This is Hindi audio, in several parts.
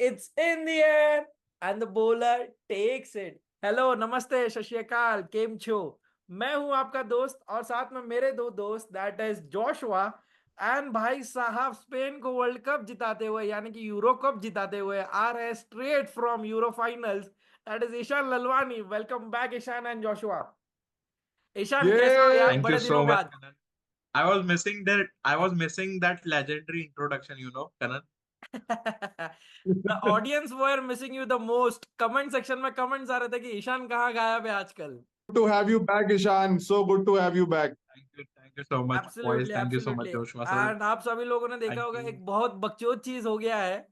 It's in the air and the bowler takes it. Hello, नमस्ते, सत श्री अकाल, केम छो। मैं हूं आपका दोस्त और साथ में मेरे दो दोस्त, दैट इज जोशुआ एंड भाई साहब स्पेन को वर्ल्ड कप जिताते हुए यानी कि यूरो कप जिताते हुए आ रहे straight from Euro finals, that is Ishan Lalwani. Welcome back Ishan and Joshua. Ishan, कैसे हो यार, Thank you बड़े so दिनों much, बाद। Kanan. I was missing that legendary introduction, Kanan. The audience were missing you the most. Comment section में कमेंट्स आ रहे थे कि ईशान कहाँ गायब है आजकल। To have you back, Ishan. So good to have you back. Thank you so much, boys. Absolutely Thank you so absolutely. much, Joshua sir. And आप सभी लोगों ने देखा Thank होगा, you. एक बहुत बकचोद चीज हो गया है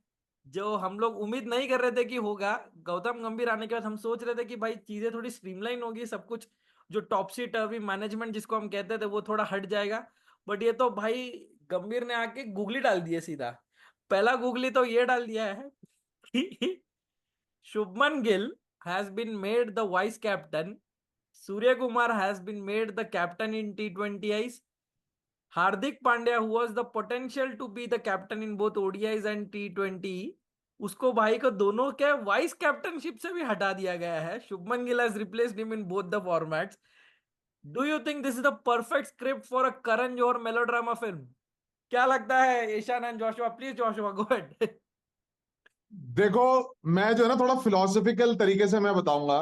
जो हम लोग उम्मीद नहीं कर रहे थे कि होगा। गौतम गंभीर आने के बाद हम सोच रहे थे कि भाई चीजें थोड़ी स्ट्रीमलाइन होगी, सब कुछ जो टॉपसी टर्वी मैनेजमेंट जिसको हम कहते थे वो थोड़ा हट जाएगा। बट ये तो भाई गंभीर ने आके गूगली डाल दिए सीधा। पहला गूगली तो ये डाल दिया है कि Shubman Gill has been made the vice captain. Surya Kumar has been made the captain in T20Is. Hardik Pandya, who was the potential to be the captain in both ODIs and T20, उसको भाई को दोनों के वाइस कैप्टनशिप से भी हटा दिया गया है। Shubman Gill has replaced him in both the formats. Do you think this is the perfect script for a Karan Johar melodrama film? क्या लगता है Ishan and Joshua? Please Joshua, go ahead. देखो, मैं जो है ना थोड़ा फिलोसफिकल तरीके से मैं बताऊंगा।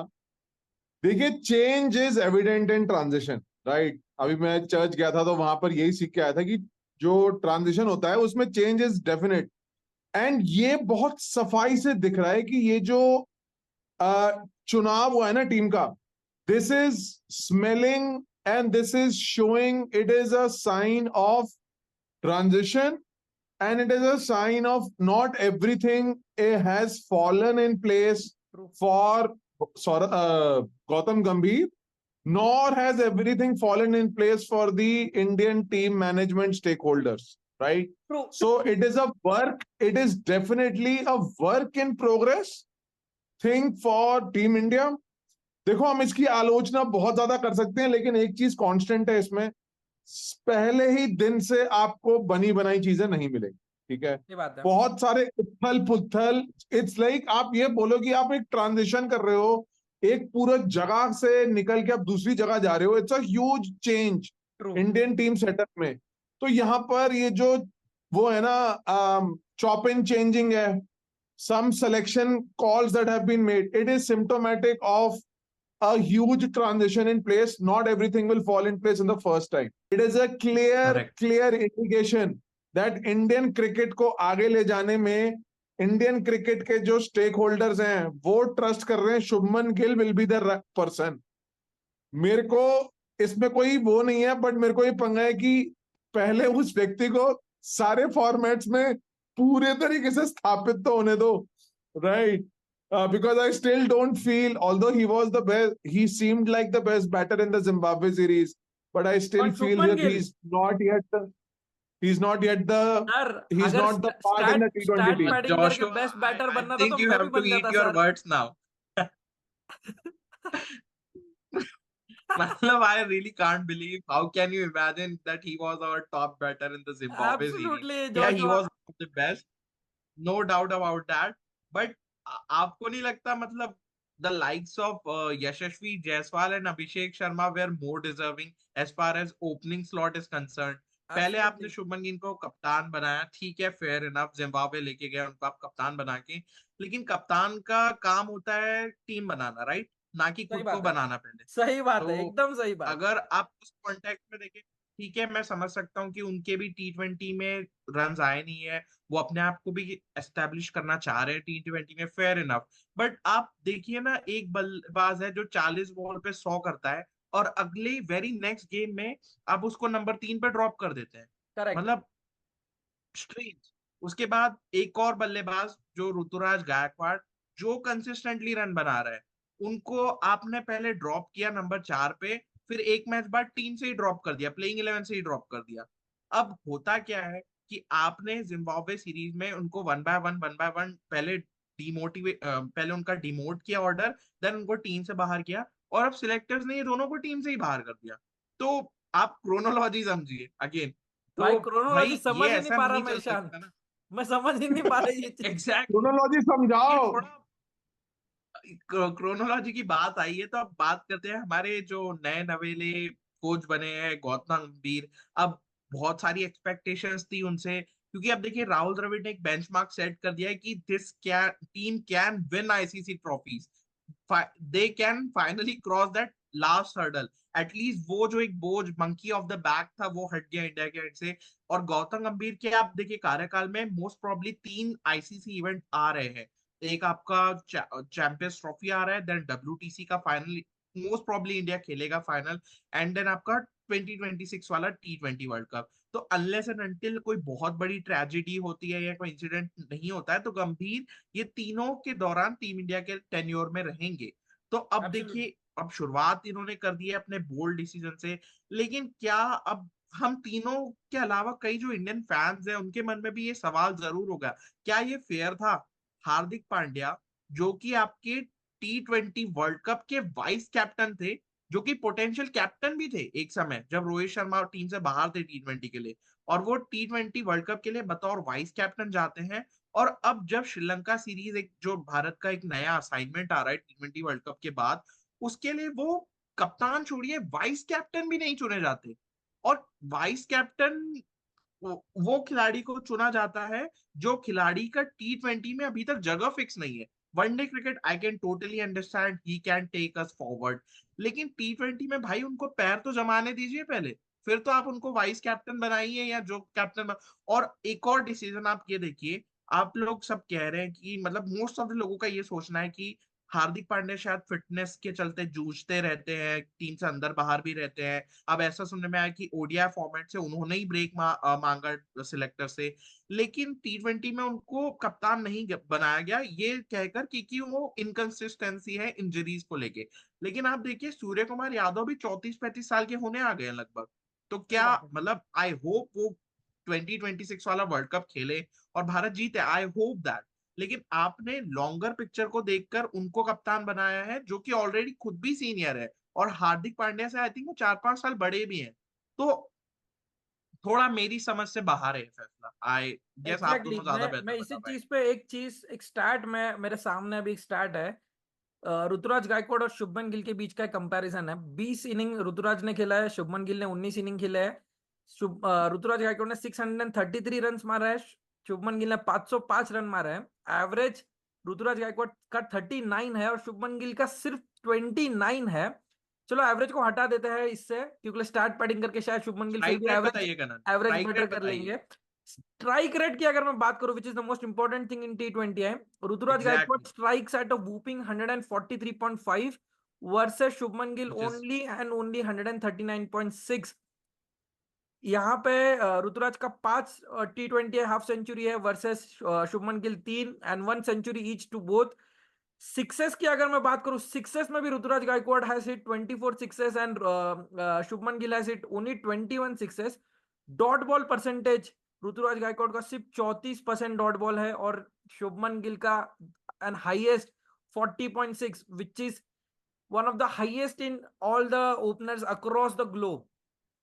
देखिए, change is evident in transition, right. अभी मैं चर्च गया था तो वहां पर यही सीख के आया था कि जो ट्रांजिशन होता है उसमें चेंज इज डेफिनेट। एंड ये बहुत सफाई से दिख रहा है कि ये जो चुनाव हुआ है ना टीम का, this is smelling and this is showing it is a sign of transition, and it is a sign of not everything has fallen in place for Gautam Gambhir, nor has everything fallen in place for the Indian team management stakeholders, right? True. So it is a work, it is definitely a work in progress thing for Team India. देखो, हम इसकी आलोचना बहुत ज्यादा कर सकते हैं, लेकिन एक चीज कांस्टेंट है इसमें, पहले ही दिन से आपको बनी बनाई चीजें नहीं मिलेगी, ठीक है। ये बात है। बहुत सारे उथल पुथल, इट्स लाइक आप ये बोलो कि आप एक ट्रांजिशन कर रहे हो, एक पूरा जगह से निकल के आप दूसरी जगह जा रहे हो। It's a huge change true. Indian team setup में। तो यहाँ पर ये जो वो है ना, चॉप इन चेंजिंग है, some selection calls that have been made, it is symptomatic of a huge transition in place. Not everything will fall in place in the first time. It is a Correct. clear indication that Indian cricket को आगे ले जाने में इंडियन क्रिकेट के जो स्टेक होल्डर्स हैं वो ट्रस्ट कर रहे हैं Shubman Gill will be the person. मेरे को इसमें कोई वो नहीं है, बट मेरे को ये पंगा है कि पहले उस व्यक्ति को सारे फॉर्मेट्स में पूरे तरीके से स्थापित तो होने दो, right. Because I still don't feel, although he was the best, he seemed like the best batter in the Zimbabwe series, but I still but feel Shubman that Gill he's not yet the sir, he's अगर not the part in start the T20 start team. Batting करके Joshua, बेस्ट बैटर I बनना था think तो you मैं भी have to बन eat जाता your सर। words now. मतलब, I really can't believe how can you imagine that he was our top batter in the Zimbabwe series. Absolutely Yeah, he Joshua. was one of the best, no doubt about that. But आपको नहीं लगता, मतलब the likes of Yashasvi Jaiswal and Abhishek Sharma were more deserving as far as opening slot is concerned. पहले आपने एब्सोल्युटली शुभमन गिल को कप्तान बनाया, ठीक है, फेयर इनफ, जिम्बाब्वे लेके गए उनको आप कप्तान बना के। लेकिन कप्तान का काम होता है टीम बनाना, राइट, ना कि सही खुद को बात है। बनाना पहले। सही बात है, तो एकदम सही बात। अगर आप उस कॉन्टेक्स्ट में देखें, ठीक है, मैं समझ सकता हूँ कि उनके भी T20 में रन आए नहीं है, वो अपने आप को भी एस्टेब्लिश करना चाह रहे हैं T20 में, फेयर इनफ। बट आप देखिए ना, एक बल्लेबाज है जो 40 बॉल पे 100 करता है और अगले वेरी नेक्स्ट गेम में आप उसको नंबर 3 पे ड्रॉप कर देते हैं। करेक्ट। मतलब स्ट्रेंज। उसके बाद एक और बल्लेबाज जो ऋतुराज गायकवाड़, जो कंसिस्टेंटली रन बना रहा है, उनको आपने पहले ड्रॉप किया नंबर 4 पे, फिर एक मैच बाद टीम से ही ड्रॉप कर दिया, प्लेइंग 11 से ही ड्रॉप कर दिया। अब होता क्या है कि आपने जिम्बाब्वे सीरीज में उनको वन बाय वन पहले उनका डिमोट किया ऑर्डर, देन उनको टीम से बाहर किया, और अब सिलेक्टर्स ने ये दोनों को टीम से ही बाहर कर दिया। तो आप क्रोनोलॉजी समझिए अगेन। भाई तो क्रोनोलॉजी भाई ये समझ ही नहीं ऐसा पा रहा नहीं मैं चल ईशान। सकता ना। मैं समझ ही नहीं पा रही ये चीज। एग्जैक्टली। क्रोनोलॉजी ये समझाओ। थोड़ा क्रोनोलॉजी की बात आई है तो अब बात करते हैं हमारे जो नए नवेले कोच बने हैं गौतम गंभीर। अब बहुत सारी एक्सपेक्टेशंस थी उनसे, क्योंकि अब देखिए राहुल द्रविड़ ने एक बेंचमार्क सेट कर दिया है कि this can team can win ICC trophies, they can finally cross that last hurdle. At least वो जो एक बोझ मंकी ऑफ द बैक था वो हट गया इंडिया के हेड से। और गौतम गंभीर के आप देखिए कार्यकाल में मोस्ट प्रोबब्ली 3 आईसीसी इवेंट आ रहे हैं। एक आपका चैंपियंस ट्रॉफी आ रहा है, देन डब्ल्यूटीसी का फाइनल मोस्ट प्रोबब्ली इंडिया खेलेगा फाइनल, एंड देन आपका 2026 वाला टी20 वर्ल्ड कप। तो अनलेस एंड अनटिल कोई बहुत बड़ी ट्रेजेडी होती है या कोई इंसिडेंट नहीं होता है तो गंभीर ये तीनों के दौरान टीम इंडिया के टेन्योर में रहेंगे। तो अब एब्सोल्युटली। देखिए, अब शुरुआत इन्होंने कर दी है अपने बोल्ड डिसीजन से, लेकिन क्या अब हम तीनों के अलावा कई जो इंडियन फैंस हैं उनके मन में भी ये सवाल जरूर होगा, क्या ये फेयर था? हार्दिक पांड्या जो कि आपके टी20 वर्ल्ड कप के वाइस कैप्टन थे, जो कि पोटेंशियल कैप्टन भी थे एक समय जब रोहित शर्मा टीम से बाहर थे टी20 के लिए, और वो टी20 वर्ल्ड कप के लिए बतौर वाइस कैप्टन जाते हैं। और अब जब श्रीलंका सीरीज, एक जो भारत का एक नया असाइनमेंट आ रहा है टी20 वर्ल्ड कप के बाद, उसके लिए वो कप्तान छोड़िए वाइस कैप्टन भी नहीं चुने जाते। और वाइस कैप्टन वो खिलाड़ी को चुना जाता है जो खिलाड़ी का टी20 में अभी तक जगह फिक्स नहीं है। One day cricket I can totally understand, he can take us forward, लेकिन टी20 में भाई उनको पैर तो जमाने दीजिए पहले, फिर तो आप उनको वाइस कैप्टन बनाइए या जो कैप्टन। और एक और डिसीजन आप ये देखिए, आप लोग सब कह रहे हैं कि मतलब मोस्ट ऑफ द लोगों का ये सोचना है कि हार्दिक पांड्या शायद फिटनेस के चलते जूझते रहते हैं, टीम से अंदर बाहर भी रहते हैं। अब ऐसा सुनने में आया कि ओडीआई फॉर्मेट से उन्होंने ही ब्रेक मांगा सिलेक्टर से, लेकिन टी20 में उनको कप्तान नहीं बनाया गया ये कहकर कि वो इनकंसिस्टेंसी है इंजरीज को लेके। लेकिन आप देखिए सूर्य कुमार यादव भी 34-35 साल के होने आ गए हैं लगभग। तो सही क्या बात है। मतलब आई होप वो 2026 वाला वर्ल्ड कप खेले और भारत जीते, आई होप दैट। लेकिन आपने लॉन्गर पिक्चर को देखकर उनको कप्तान बनाया है जो कि ऑलरेडी खुद भी सीनियर है, और हार्दिक पांड्या से आई थिंक वो 4-5 साल बड़े भी हैं। तो थोड़ा मेरी समझ से बाहर है ये फैसला। आई गेस आप एग्जैक्टली दोनों exactly। ज्यादा मैं बेहतर इसी बता चीज पाएंगे। पे एक चीज एक स्टार्ट में मेरे सामने अभी एक स्टार्ट है। ऋतुराज गायकवाड़ और शुभमन गिल के बीच का कंपैरिजन है। 20 इनिंग ऋतुराज ने खेला है, शुभमन गिल ने 19 इनिंग खेले है। ऋतुराज गायकवाड़ ने 633 रन मारा है, शुभमन गिल ने 505 रन मारा है। एवरेज ऋतुराज गायकवाड़ का 39 है और शुभमन गिल का सिर्फ 29 है। चलो एवरेज को हटा देते हैं इससे, क्योंकि स्टार्ट बैटिंग करके शायद शुभमन गिल फिर स्ट्राइक भी रेट एवरेज बताइए Kanan, average strike better rate कर बताइए। लेंगे। स्ट्राइक रेट की अगर मैं बात करूं, which is the most important thing in टी20 है, Ruturaj Gaikwad exactly, strikes at a whopping 143.5 versus Shubman Gill which is only and only 139.6। यहाँ पे ऋतुराज का 5 टी20 हाफ सेंचुरी है versus Shubman Gill 3 and 1 century each to both. Sixes की अगर मैं बात करूं, सिक्सेस में भी Ruturaj Gaikwad has hit 24 sixes and Shubman Gill has hit only 21 sixes. Dot ball percentage Rituraj Gaikwad का सिर्फ 34% डॉट बॉल है और शुभमन गिल का and highest 40.6 which is one of the highest in all the openers across the globe.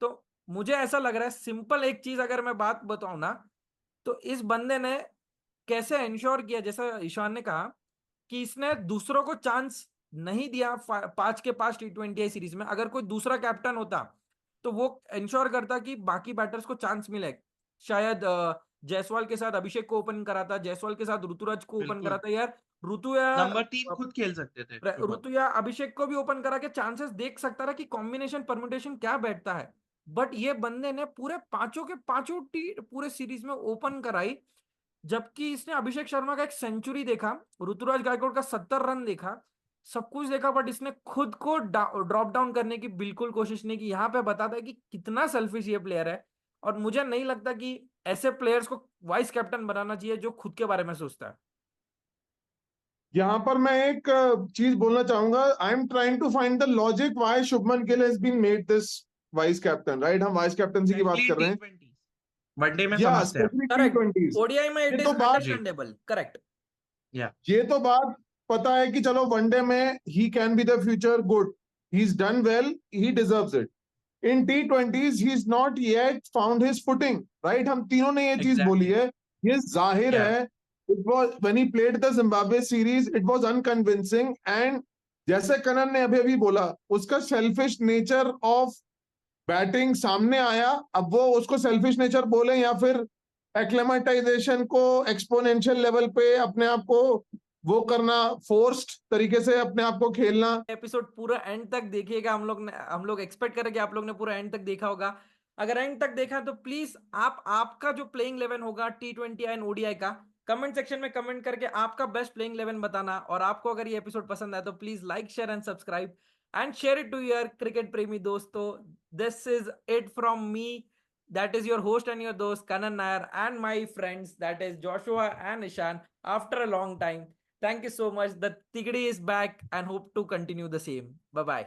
तो मुझे ऐसा लग रहा है, सिंपल एक चीज अगर मैं बात बताऊं ना, तो इस बंदे ने कैसे इंश्योर किया, जैसा ईशान ने कहा कि इसने दूसरों को चांस नहीं दिया। 5 के 5 टी20 सीरीज में अगर कोई दूसरा कैप्टन होता तो वो इंश्योर करता कि बाकी बैटर्स को चांस मिले। शायद जायसवाल के साथ अभिषेक को ओपन कराता, जायसवाल के साथ ऋतुराज को ओपन बिल्कुल कराता, यार ऋतु या नंबर 3 खुद खेल सकते थे शुभमन। ऋतु या अभिषेक को भी ओपन करा के चांसेस देख सकता रहा कि कॉम्बिनेशन परम्यूटेशन क्या बैठता है। बट ये बंदे ने पूरे पांचों के पांचों टी पूरे सीरीज में ओपन कराई, जबकि इसने अभिषेक शर्मा का एक सेंचुरी देखा, ऋतुराज गायकवाड़ का 70 रन देखा, सब कुछ देखा, बट इसने खुद को ड्रॉप डाउन करने की बिल्कुल कोशिश नहीं की। यहाँ पे बताता है कि कितना सेल्फिश ये प्लेयर है। और मुझे नहीं लगता कि ऐसे प्लेयर्स को वाइस कैप्टन बनाना चाहिए जो खुद के बारे में सोचता है। यहां पर मैं एक चीज बोलना चाहूंगा। I am trying to find the logic why Shubman Gill has been made this vice captain, right? हम वाइस कैप्टनसी की बात स्पेशली कर रहे हैं। टी20 वनडे में या समझते हैं हम। Specially T correct. Twenties. ODI में ये इट तो इज बात जी, अंडरस्टैंडेबल, करेक्ट। या ये तो बात पता है कि चलो वनडे में he can be the future good, he is done well, he deserves it. In T twenties he is not yet found his footing, right? हम तीनों ने ये चीज बोली एग्जैक्टली, है ये जाहिर Yeah. है, it was when he played the Zimbabwe series, it was unconvincing, and जैसे कनन ने अभी अभी बोला, उसका सेल्फिश नेचर ऑफ बैटिंग सामने आया। अब वो उसको सेल्फिश नेचर बोले या फिर एक्लेमेटाइजेशन को एक्सपोनेंशियल लेवल पे अपने आप को वो करना, फोर्स्ड तरीके से अपने आप को खेलना। एपिसोड पूरा एंड तक देखिएगा। हम लोग एक्सपेक्ट करें कि आप लोग ने पूरा एंड तक देखा होगा। अगर एंड तक देखा तो प्लीज आपका जो प्लेइंग 11 होगा T20 एंड ODI का, कमेंट सेक्शन में कमेंट करके आपका बेस्ट प्लेइंग 11 बताना। और आपको अगर ये एपिसोड पसंद आया तो please like, share and subscribe and share it to your cricket प्रेमी दोस्तों। This is it from me, that is your host and your dost Kanan Nair, and my friends, that is Joshua and Ishan, after a long time. Thank you so much. The Tigdi is back and hope to continue the same. Bye bye.